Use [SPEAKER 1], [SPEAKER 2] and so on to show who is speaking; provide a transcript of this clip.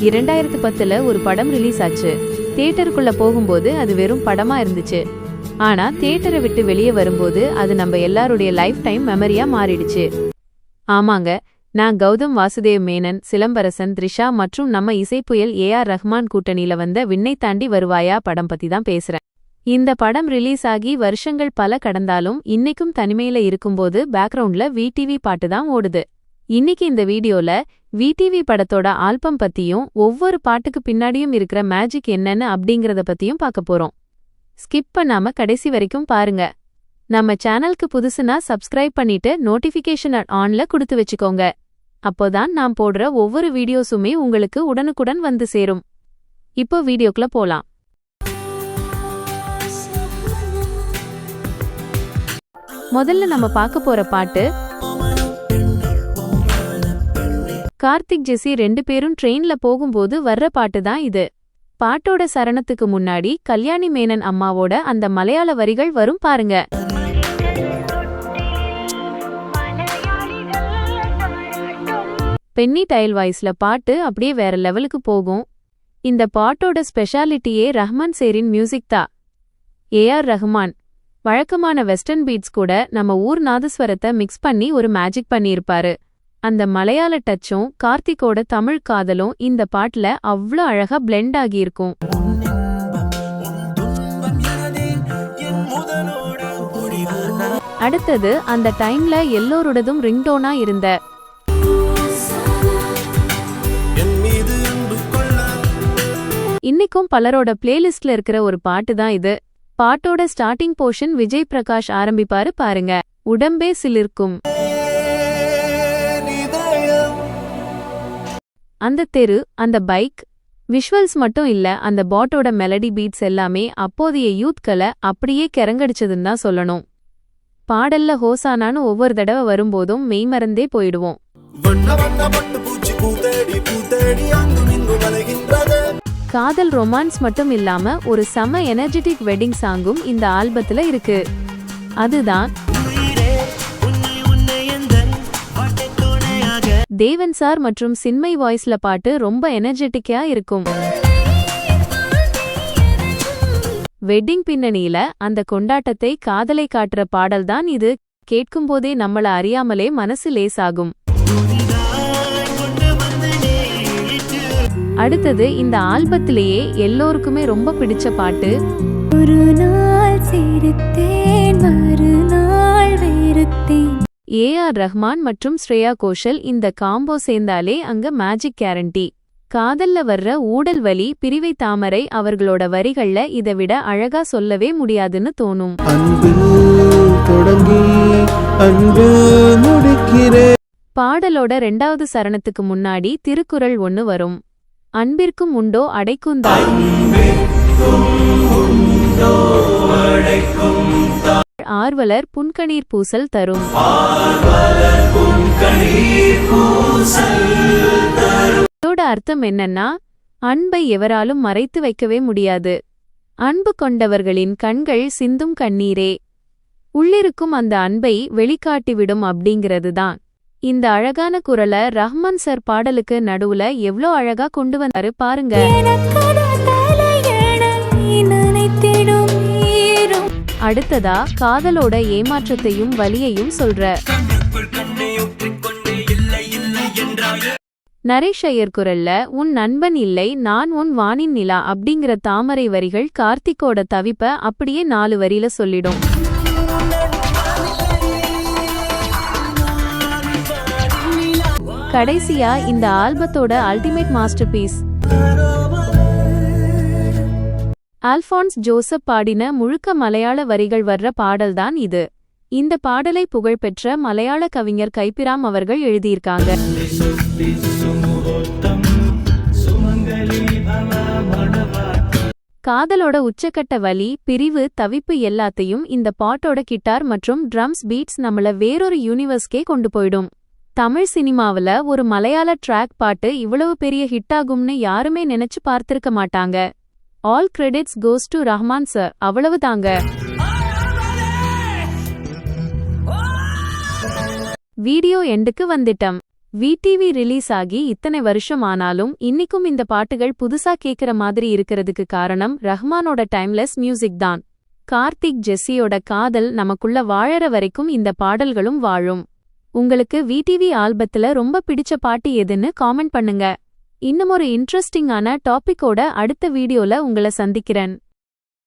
[SPEAKER 1] 2010ல ஒரு படம் ரிலீஸ் ஆச்சு. தியேட்டருக்குள்ள போகும்போது அது வெறும் படமா இருந்துச்சு. ஆனா தியேட்டரை விட்டு வெளியே வரும்போது அது நம்ம எல்லாருடைய லைஃப் டைம் மெமரியா மாறிடுச்சு. ஆமாங்க, நான் கௌதம் வாசுதேவ் மேனன், சிலம்பரசன், த்ரிஷா மற்றும் நம்ம இசைப்புயல் ஏஆர் ரஹ்மான் கூட்டணியில வந்த விண்ணை தாண்டி வருவாயா படம் பத்தி தான் பேசுறேன். இந்த படம் ரிலீஸ் ஆகி வருஷங்கள் பல கடந்தாலும் இன்னைக்கும் தனிமையில இருக்கும்போது பேக்ரவுண்ட்ல விடிவி பாட்டு தான் ஓடுது. இன்னைக்கு இந்த வீடியோல விடிவி படத்தோட ஆல்பம் பத்தியும் ஒவ்வொரு பாட்டுக்கு பின்னாடியும் இருக்கிற மேஜிக் என்னன்னு அப்படிங்கறத பத்தியும் பார்க்க போறோம். ஸ்கிப் பண்ணாம கடைசி வரைக்கும் பாருங்க. நம்ம சேனலுக்கு புதுசுனா சப்ஸ்கிரைப் பண்ணிட்டு நோட்டிஃபிகேஷன் ஆன்ல கொடுத்து வச்சுக்கோங்க. அப்போதான் நான் போடுற ஒவ்வொரு வீடியோஸுமே உங்களுக்கு உடனுக்குடன் வந்து சேரும். இப்போ வீடியோக்குள்ள போலாம். முதல்ல நம்ம பார்க்க போற பாட்டு கார்த்திக் ஜெசி 2 பேரும் ட்ரெயின்ல போகும்போது வர்ற பாட்டு தான் இது. பாட்டோட சரணத்துக்கு முன்னாடி கல்யாணி மேனன் அம்மாவோட அந்த மலையாள வரிகள் வரும் பாருங்க. பென்னி டைல் வாய்ஸ்ல பாட்டு அப்படியே வேற லெவலுக்கு போகும். இந்த பாட்டோட ஸ்பெஷாலிட்டியே ரஹ்மான் சேரின் மியூசிக் தான். ஏஆர் ரஹ்மான் வழக்கமான வெஸ்டர்ன் பீட்ஸ் கூட நம்ம ஊர் நாதஸ்வரத்தை மிக்ஸ் பண்ணி ஒரு மேஜிக் பண்ணியிருப்பாரு. அந்த மலையாள டச்சும் கார்த்திகோட தமிழ் காதலும் இந்த பாட்டுல அவ்ளோ அழகா பிளெண்ட் ஆகியிருக்கும். அடுத்தது அந்த டைம்ல எல்லோருடதும் ரிங்டோனா இருந்த இன்னைக்கும் பலரோட பிளேலிஸ்ட்ல இருக்கிற ஒரு பாட்டு தான் இது. பாட்டோட ஸ்டார்டிங் போர்ஷன் விஜய் பிரகாஷ் ஆரம்பிப்பாரு பாருங்க. உடம்பே சிலிர்க்கும். அந்த தெரு, அந்த பைக் விஷுவல்ஸ் மட்டும் இல்ல, அந்த பாட்டோட மெலடி பீட்ஸ் எல்லாமே அப்போதைய யூத்களை அப்படியே கிறங்கடிச்சதுன்னு தான் சொல்லணும். பாடல்ல ஹோசானான்னு ஒவ்வொரு தடவை வரும்போதும் மெய்மறந்தே போயிடுவோம். காதல் ரொமான்ஸ் மட்டும் இல்லாம ஒரு செம எனர்ஜெட்டிக் வெட்டிங் சாங்கும் இந்த ஆல்பத்துல இருக்கு. அதுதான் தேவன் சார் மற்றும் சின்மை வாய்ஸ்ல பாட்டு ரொம்ப எனர்ஜெட்டிக்கா இருக்கும். வெட்டிங் பின்னணியில அந்த கொண்டாட்டத்தை, காதலை காட்டுற பாடல்தான் இது. கேட்கும்போதே நம்மள அறியாமலே மனசு லேசாகும். அடுத்தது இந்த ஆல்பத்திலேயே எல்லோருக்குமே ரொம்ப பிடிச்ச பாட்டு ஒரு நாள் சிரித்தேன் மறுநாள் வெறுத்தேன். ஏஆர் ரஹ்மான் மற்றும் ஸ்ரேயா கோஷல் இந்த காம்போ சேர்ந்தாலே அங்க மேஜிக் கேரண்டி. காதல்ல வர்ற ஊடல் வலி, பிரிவை தாமரை அவர்களோட வரிகள்ல இதை விட அழகா சொல்லவே முடியாதுன்னு தோணும். பாடலோட 2வது சரணத்துக்கு முன்னாடி திருக்குறள் ஒன்னு வரும். அன்பிற்கும் உண்டோ அடைக்குந்தாய், ஆர்வலர் புன்கணீர் பூசல் தரும். இதோட அர்த்தம் என்னன்னா, அன்பை எவராலும் மறைத்து வைக்கவே முடியாது. அன்பு கொண்டவர்களின் கண்கள் சிந்தும் கண்ணீரே உள்ளிருக்கும் அந்த அன்பை வெளிக்காட்டிவிடும் அப்படிங்கிறது தான். இந்த அழகான குரலை ரஹ்மான் சார் பாடலுக்கு நடுவுல எவ்ளோ அழகா கொண்டு வந்தாரு பாருங்க. அடுத்ததா காதலோட ஏமாற்றத்தையும் வலியையும் சொல்ற நரேஷ் ஐயர் குரல்ல உன் நண்பன் இல்லை நான் உன் வானின் நிலா அப்படிங்கிற தாமரை வரிகள் கார்த்திகோட தவிப்ப அப்படியே 4 வரியில சொல்லிடும். கடைசியா இந்த ஆல்பத்தோட ultimate masterpiece Alphons Joseph பாடின முழுக்க மலையாள வரிகள் வர்ற பாடல்தான் இது. இந்த பாடலை புகழ்பெற்ற மலையாள கவிஞர் கைப்பிராம் அவர்கள் எழுதியிருக்காங்க. காதலோட உச்சக்கட்ட வலி, பிரிவு, தவிப்பு எல்லாத்தையும் இந்த பாட்டோட கிட்டார் மற்றும் ட்ரம்ஸ் பீட்ஸ் நம்மள வேறொரு யூனிவர்ஸ்கே கொண்டு போயிடும். தமிழ் சினிமாவுல ஒரு மலையாள ட்ராக் பாட்டு இவ்வளவு பெரிய ஹிட்டாகும்னு யாருமே நினைச்சு பார்த்திருக்க மாட்டாங்க. All credits goes to Rahman sir. அவ்வளவுதாங்க. வீடியோ எண்டுக்கு வந்துட்டோம். விடிவி ரிலீஸ் ஆகி இத்தனை வருஷம் ஆனாலும் இன்னிக்கும் இந்த பாட்டுகள் புதுசா கேக்குற மாதிரி இருக்கிறதுக்கு காரணம் ரஹ்மானோட டைம்லெஸ் மியூசிக் தான். கார்த்திக் ஜெஸ்ஸியோட காதல் நமக்குள்ள வாழற வரைக்கும் இந்த பாடல்களும் வாழும். உங்களுக்கு விடிவி ஆல்பத்துல ரொம்ப பிடிச்ச பாட்டு எதுன்னு காமெண்ட் பண்ணுங்க. இன்னும் ஒரு இன்ட்ரெஸ்டிங்கான டாபிக்கோட அடுத்த வீடியோல உங்களை சந்திக்கிறேன்.